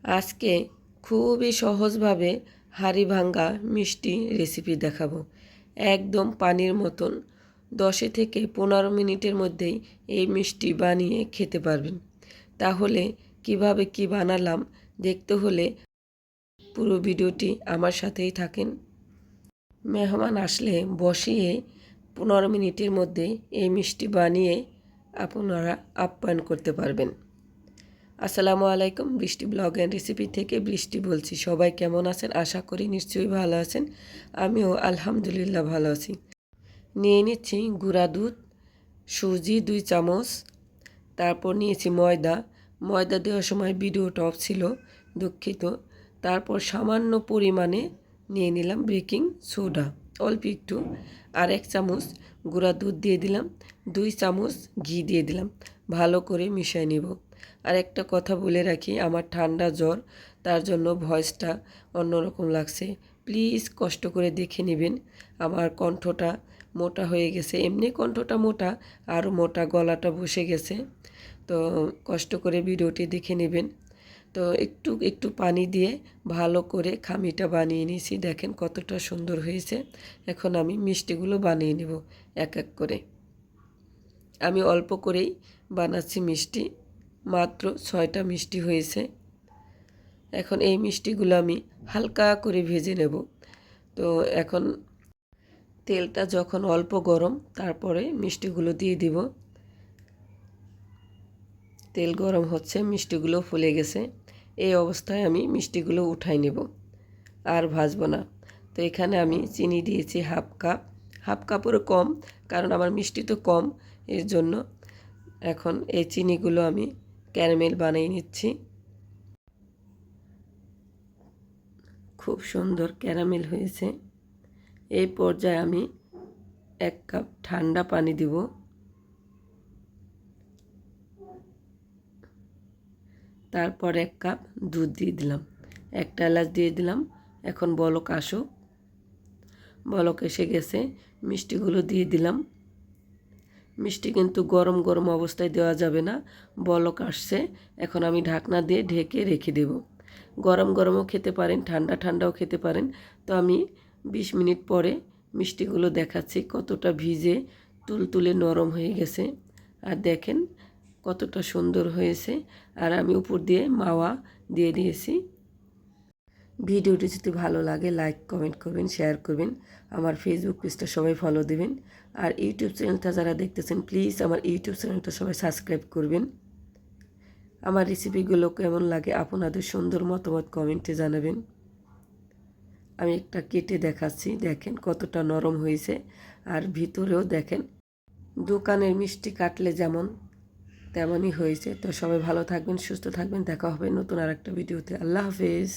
আজকে খুবই সহজভাবে হাঁড়ি ভাঙ্গা মিষ্টি রেসিপি দেখাবো। একদম পানির মতন 10 থেকে 15 মিনিটের মধ্যেই এই মিষ্টি বানিয়ে খেতে পারবেন। তাহলে কিভাবে কি বানালাম দেখতে হলে পুরো ভিডিওটি আমার সাথেই থাকেন। মেহমান আসলে বসিয়ে 15 মিনিটের মধ্যে এই মিষ্টি বানিয়ে আপনারা আপ্যায়ন করতে পারবেন। আসসালামু আলাইকুম, বৃষ্টি ব্লগ অ্যান্ড রেসিপি থেকে বৃষ্টি বলছি। সবাই কেমন আছেন? আশা করি নিশ্চয়ই ভালো আছেন। আমিও আলহামদুলিল্লাহ ভালো আছি। নিয়ে নিচ্ছি গুঁড়া দুধ, সুজি 2 চামচ, তারপর নিয়েছি ময়দা দেওয়ার সময় ভিডিওটা অফ ছিল, দুঃখিত। তারপর সামান্য পরিমাণে নিয়ে নিলাম বেকিং সোডা, অল্প একটু, আর 1 চামচ গুঁড়া দুধ দিয়ে দিলাম, 2 চামচ ঘি দিয়ে দিলাম। ভালো করে মিশিয়ে নিব। আর একটা কথা বলে রাখি, আমার ঠান্ডা জ্বর, তার জন্য ভয়েসটা অন্যরকম লাগছে। প্লিজ কষ্ট করে দেখে নেবেন। আমার কণ্ঠটা মোটা হয়ে গেছে, এমনি কণ্ঠটা মোটা, আরও মোটা, গলাটা বসে গেছে। তো কষ্ট করে ভিডিওটি দেখে নেবেন। তো একটু একটু পানি দিয়ে ভালো করে খামিটা বানিয়ে নিয়েছি। দেখেন কতটা সুন্দর হয়েছে। এখন আমি মিষ্টিগুলো বানিয়ে নেব এক এক করে। আমি অল্প করেই বানাচ্ছি মিষ্টি, মাত্র 6টা মিষ্টি হয়েছে। এখন এই মিষ্টিগুলো আমি হালকা করে ভেজে নেব। তো এখন তেলটা যখন অল্প গরম, তারপরে মিষ্টিগুলো দিয়ে দিব। তেল গরম হচ্ছে, মিষ্টিগুলো ফুলে গেছে। এই অবস্থায় আমি মিষ্টিগুলো উঠাই নেব, আর ভাজবো না। তো এখানে আমি চিনি দিয়েছি হাফ কাপেরও কম, কারণ আমার মিষ্টি তো কম, এর জন্য। এখন এই চিনিগুলো আমি ক্যারামেল বানিয়ে নিচ্ছি। খুব সুন্দর ক্যারামেল হয়েছে। এই পর্যায়ে আমি 1 কাপ ঠান্ডা পানি দিব। তারপর 1 কাপ দুধ দিয়ে দিলাম, 1টা এলাচ দিয়ে দিলাম। এখন বলক আসুক। বলক এসে গেছে, মিষ্টিগুলো দিয়ে দিলাম। মিষ্টি কিন্তু গরম গরম অবস্থায় দেওয়া যাবে না, বলক আসছে। এখন আমি ঢাকনা দিয়ে ঢেকে রেখে দেব। গরম গরমও খেতে পারেন, ঠান্ডা ঠান্ডাও খেতে পারেন। তো আমি 20 মিনিট পরে মিষ্টিগুলো দেখাচ্ছি কতটা ভিজে তুলতুলে নরম হয়ে গেছে। আর দেখেন কতটা সুন্দর হয়েছে। আর আমি উপর দিয়ে মাওয়া দিয়ে দিয়েছি। ভিডিওটি যদি ভালো লাগে লাইক কমেন্ট করবেন, শেয়ার করবেন। আমার ফেসবুক পেজটা সবাই ফলো দেবেন। আর ইউটিউব চ্যানেলটা যারা দেখতেছেন, প্লিজ আমার ইউটিউব চ্যানেলটা সবাই সাবস্ক্রাইব করবেন। আমার রেসিপিগুলো কেমন লাগে আপনাদের সুন্দর মতামত কমেন্টে জানাবেন। আমি একটা কেটে দেখাচ্ছি, দেখেন কতটা নরম হয়েছে। আর ভিতরেও দেখেন দোকানের মিষ্টি কাটলে যেমন তেমনই হয়েছে। তো সবাই ভালো থাকবেন, সুস্থ থাকবেন। দেখা হবে নতুন আরেকটা ভিডিওতে। আল্লাহ হাফেজ।